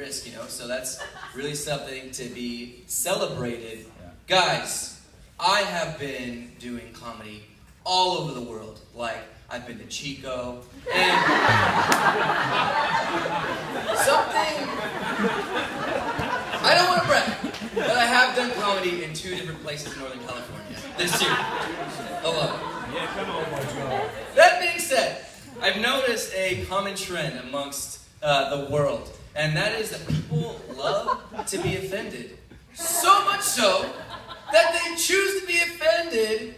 risk, so that's really something to be celebrated. Guys, I have been doing comedy all over the world. Like, I've been to Chico, and something, I don't want to brag, but I have done comedy in 2 different places in Northern California this year alone. Yeah, come on, boy. That being said, I've noticed a common trend amongst the world, and that is that people love to be offended. So much so that they choose to be offended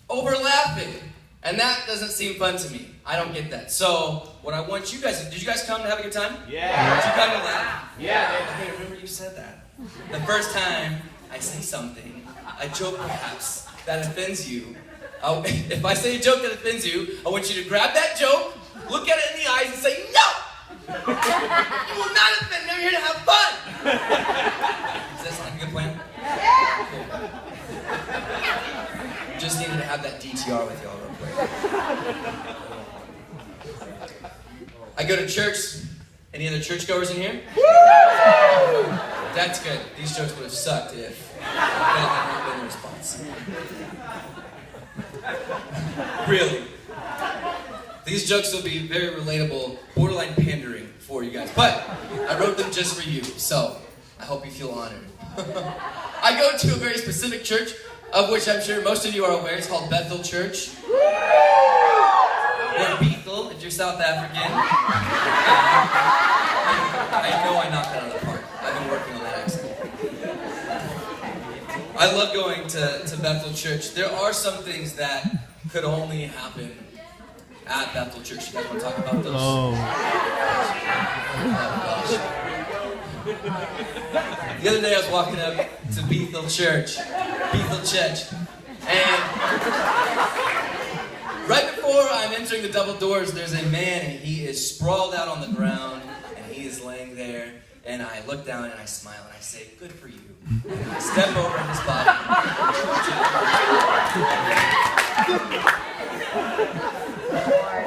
over laughing. And that doesn't seem fun to me. I don't get that. So, what I want you guys to do, did you guys come to have a good time? Yeah. Did you come to laugh? Yeah. Okay, remember you said that. The first time I say something, a joke perhaps, that offends you, if I say a joke that offends you, I want you to grab that joke, look at it in the eyes and say, no! You will not offend me, I'm here to have fun! Does that sound like a good plan? Yeah! Cool. Just needed to have that DTR with y'all real quick. I go to church. Any other churchgoers in here? Woo! That's good. These jokes would have sucked if that hadn't been the response. Really. These jokes will be very relatable, borderline pandering for you guys. But I wrote them just for you, so I hope you feel honored. I go to a very specific church, of which I'm sure most of you are aware. It's called Bethel Church. Or Bethel, if you're South African. I know I knocked that out of the park. I've been working on that accent. I love going to Bethel Church. There are some things that could only happen at Bethel Church. You guys want to talk about those? Oh gosh. The other day I was walking up to Bethel Church, and right before I'm entering the double doors, there's a man, and he is sprawled out on the ground, and he is laying there, and I look down and I smile and I say, good for you. And I step over his body.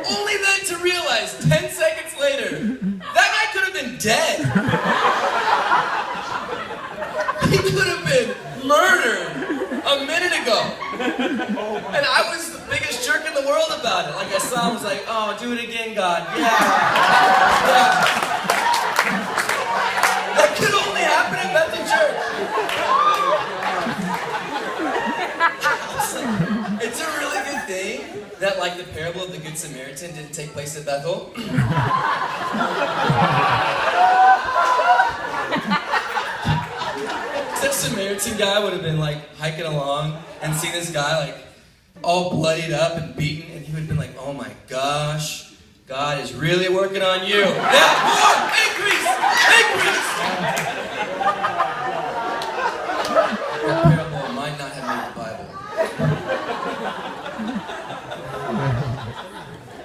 Only then to realize, 10 seconds later, that guy could have been dead. He could have been murdered a minute ago. And I was the biggest jerk in the world about it. Like I saw him, I was like, oh, do it again, God. Yeah. That could only happen at Bethel Church. It's a really good thing that, like, the parable of the Good Samaritan didn't take place at Bethel. That Samaritan guy would have been like hiking along and seen this guy like all bloodied up and beaten, and he would have been like, oh my gosh, God is really working on you. Yeah, more! Increase! That parable might not have made the Bible.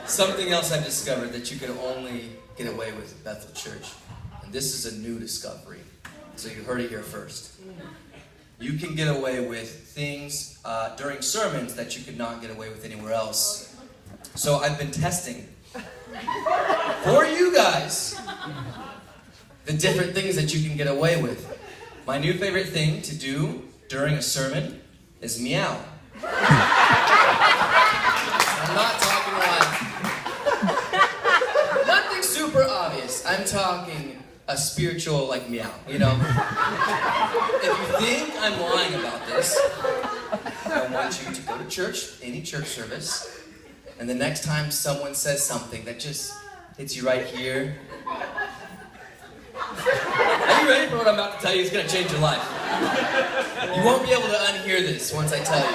Something else I discovered that you could only get away with at Bethel Church, and this is a new discovery. So you heard it here first. You can get away with things during sermons that you could not get away with anywhere else. So I've been testing for you guys the different things that you can get away with. My new favorite thing to do during a sermon is meow. I'm not talking like nothing super obvious. I'm talking a spiritual, like, meow, you know? If you think I'm lying about this, I want you to go to church, any church service, and the next time someone says something that just hits you right here. Are you ready for what I'm about to tell you? It's going to change your life. You won't be able to unhear this once I tell you.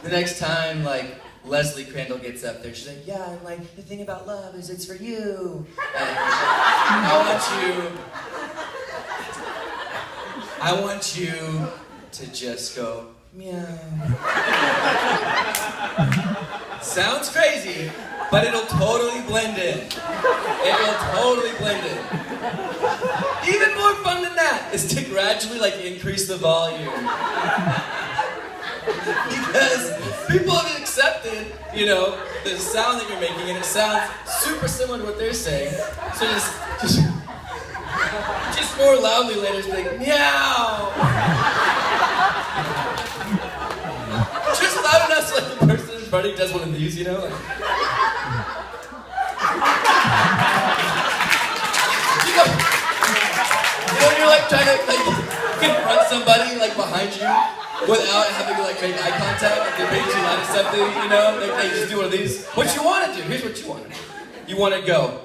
The next time, like, Leslie Crandall gets up there, she's like, yeah, and like, the thing about love is it's for you. And I want you to just go, meow. Sounds crazy, but it'll totally blend in. It'll totally blend in. Even more fun than that is to gradually, like, increase the volume. Because people have accepted, you know, the sound that you're making, and it sounds super similar to what they're saying. So just more loudly later, just be like, meow. Just loud enough so like the person in front of you does one of these, you know? Like, you know when you're like trying to like confront somebody like behind you without having to like make eye contact, like they're being too loud or something, you know? Like they just do one of these. What you want to do? Here's what you want to do. You want to go.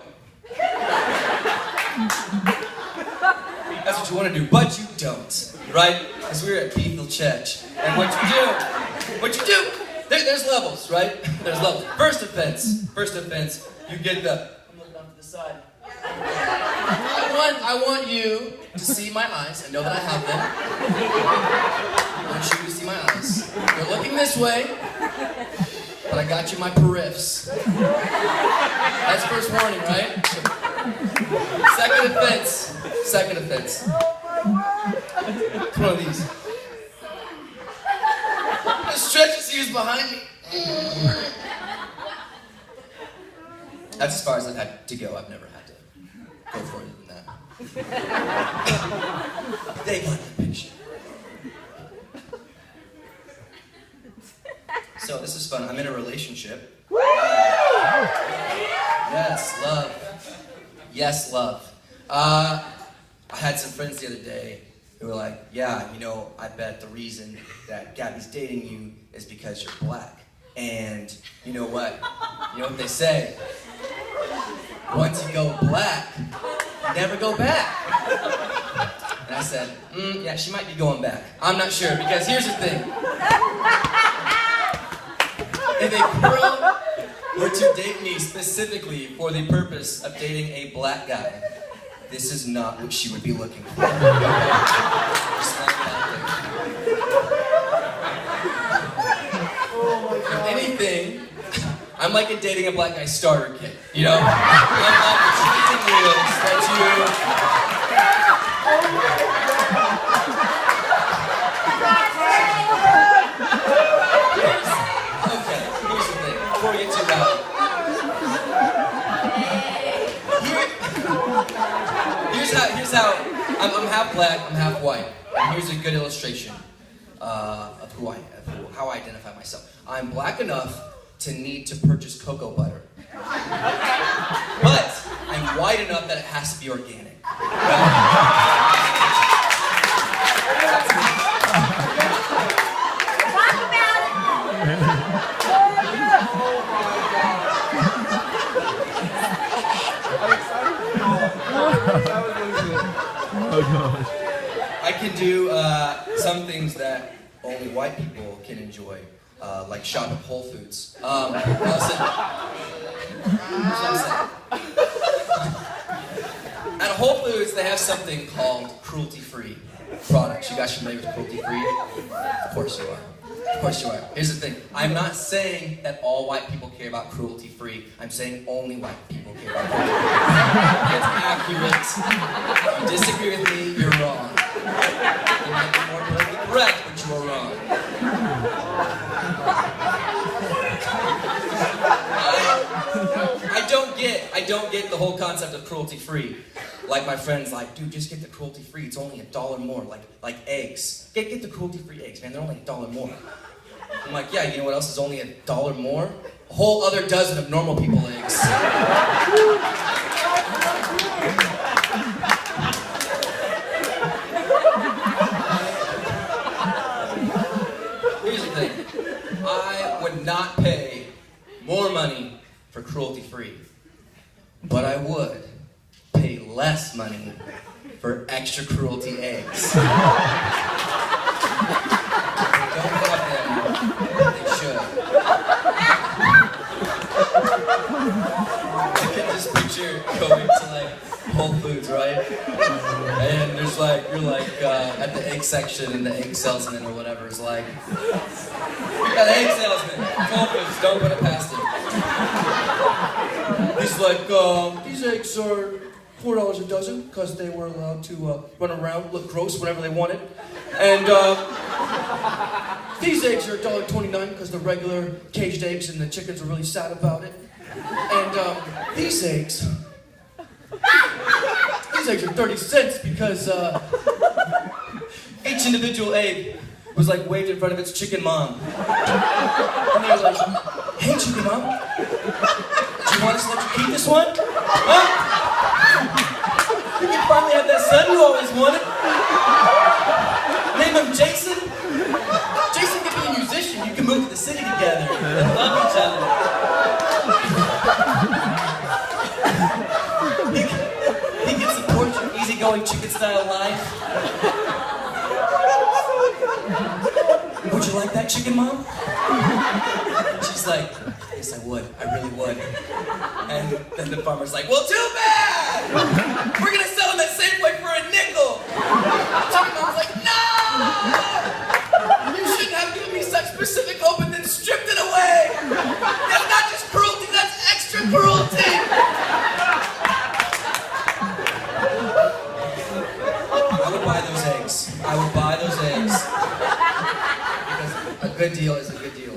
That's what you want to do, but you don't, right? Because we're at Bethel Church, and what you do, there's levels, right? There's levels. First offense, you get the, I'm looking off to the side. I want you to see my eyes and know that I have them. I want you to see my eyes. You're looking this way, but I got you my periffs. That's first warning, right? Second offense. It's one of these. The stretches he was behind me. That's as far as I've had to go. I've never had to go further than that. They got the picture. So this is fun. I'm in a relationship. Yes, love. I had some friends the other day who were like, yeah, you know, I bet the reason that Gabby's dating you is because you're black. And you know what? You know what they say? Once you go black, you never go back. And I said, yeah, she might be going back. I'm not sure, because here's the thing. If a girl were to date me specifically for the purpose of dating a black guy, this is not what she would be looking for. Just laying it out there. If anything, I'm like a dating a black guy starter kit, you know? I'm like the training wheels that Okay, here's the thing, before we get too loud. Here's how I'm half black, I'm half white. And here's a good illustration of how I identify myself. I'm black enough to need to purchase cocoa butter. But I'm white enough that it has to be organic. I can do some things that only white people can enjoy, like shop at Whole Foods. At Whole Foods, they have something called cruelty-free products. You guys familiar with cruelty-free? Of course you are. Of course you are. Here's the thing. I'm not saying that all white people care about cruelty-free. I'm saying only white people care about cruelty-free. It's accurate. If you disagree with me, you're wrong. You might be more politically correct, but you are wrong. I don't get the whole concept of cruelty-free. Like my friends, like, dude, just get the cruelty-free. It's only $1 more. Like eggs. Get the cruelty-free eggs, man. They're only $1 more. I'm like, yeah. You know what else is only $1 more? A whole other dozen of normal people eggs. Here's the thing. I would not pay more money for cruelty-free, but I would pay less money for extra cruelty eggs. They don't have them, they should. I can just picture going to like Whole Foods, right? And there's like, you're like at the egg section and the egg salesman or whatever is like, yeah, the egg salesman, Whole Foods, don't put it past him. He's like, these eggs are $4 a dozen because they were allowed to run around, look gross whenever they wanted. And these eggs are $1.29 because they're regular caged eggs and the chickens are really sad about it. And these eggs are 30 cents because each individual egg was like waved in front of its chicken mom. And they were like, hey chicken mom, do you want us to let you keep this one? Huh? You can finally have that son you always wanted. Name him Jason. Jason can be a musician. You can move to the city together and love each other. He can support your easygoing chicken-style life. Would you like that, chicken mom? She's like, yes, I would. I really would. And then the farmer's like, well, too bad! We're gonna sell them at Safeway for a nickel! Chicken mom's like, no! You shouldn't have given me such specific hope and then stripped it away! That's not just cruelty, that's extra cruelty! I would buy those eggs. I would buy those eggs. Because a good deal is a good deal.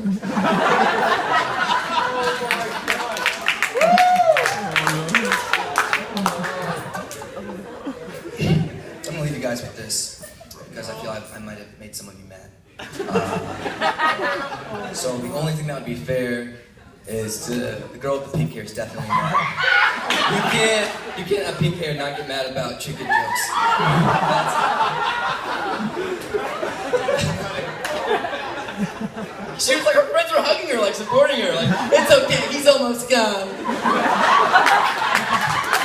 I'm gonna leave you guys with this because I feel like I might have made some of you mad. So the only thing that would be fair is to the girl with the pink hair is definitely mad. You can't have pink hair and not get mad about chicken jokes. She was like, her friends were hugging her, like supporting her, like, it's okay, he's almost gone.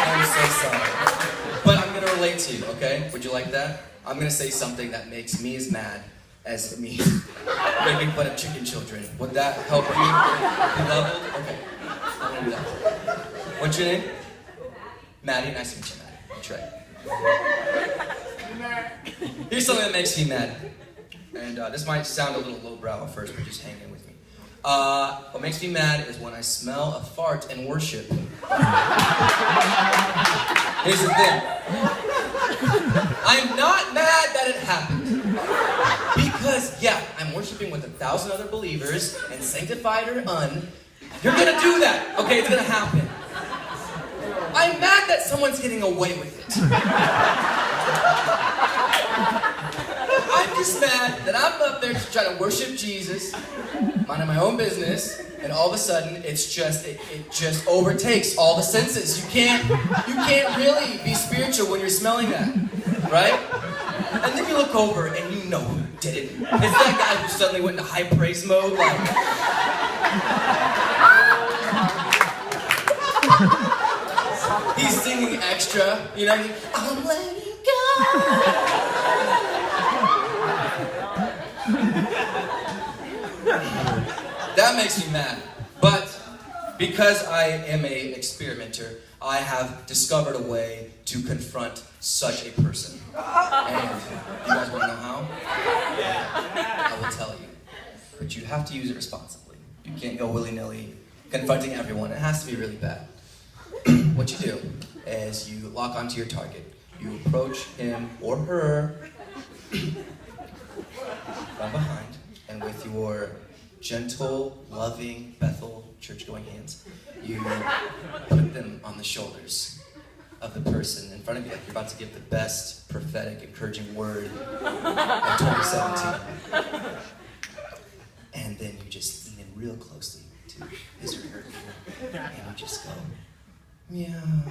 I'm so sorry. But I'm gonna relate to you, okay? Would you like that? I'm gonna say something that makes me as mad as me making fun of chicken children. Would that help you be leveled? Okay, I'm gonna do that. What's your name? Maddie, nice to meet you, Maddie. Trey. Here's something that makes me mad. And this might sound a little lowbrow at first, but just hang in with me. What makes me mad is when I smell a fart in worship. Here's the thing. I'm not mad that it happened. Because, yeah, I'm worshiping with 1,000 other believers, and sanctified or you're gonna do that, okay? It's gonna happen. I'm mad that someone's getting away with it. I'm just mad that I'm up there just trying to worship Jesus, minding my own business, and all of a sudden it just overtakes all the senses. You can't really be spiritual when you're smelling that, right? And then you look over and you know who did it. It's that guy who suddenly went into high praise mode, like. He's singing extra, you know. I'm letting go. That makes me mad. But because I am an experimenter, I have discovered a way to confront such a person. And you guys want to know how? I will tell you. But you have to use it responsibly. You can't go willy-nilly confronting everyone. It has to be really bad. What you do is you lock onto your target. You approach him or her from behind, and with your gentle, loving, Bethel church-going hands, you put them on the shoulders of the person in front of you, like you're about to give the best prophetic, encouraging word of 2017. And then you just lean in real closely to his or her ear, and you just go, meow.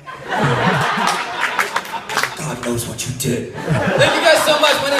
God knows what you did. Thank you guys so much. My name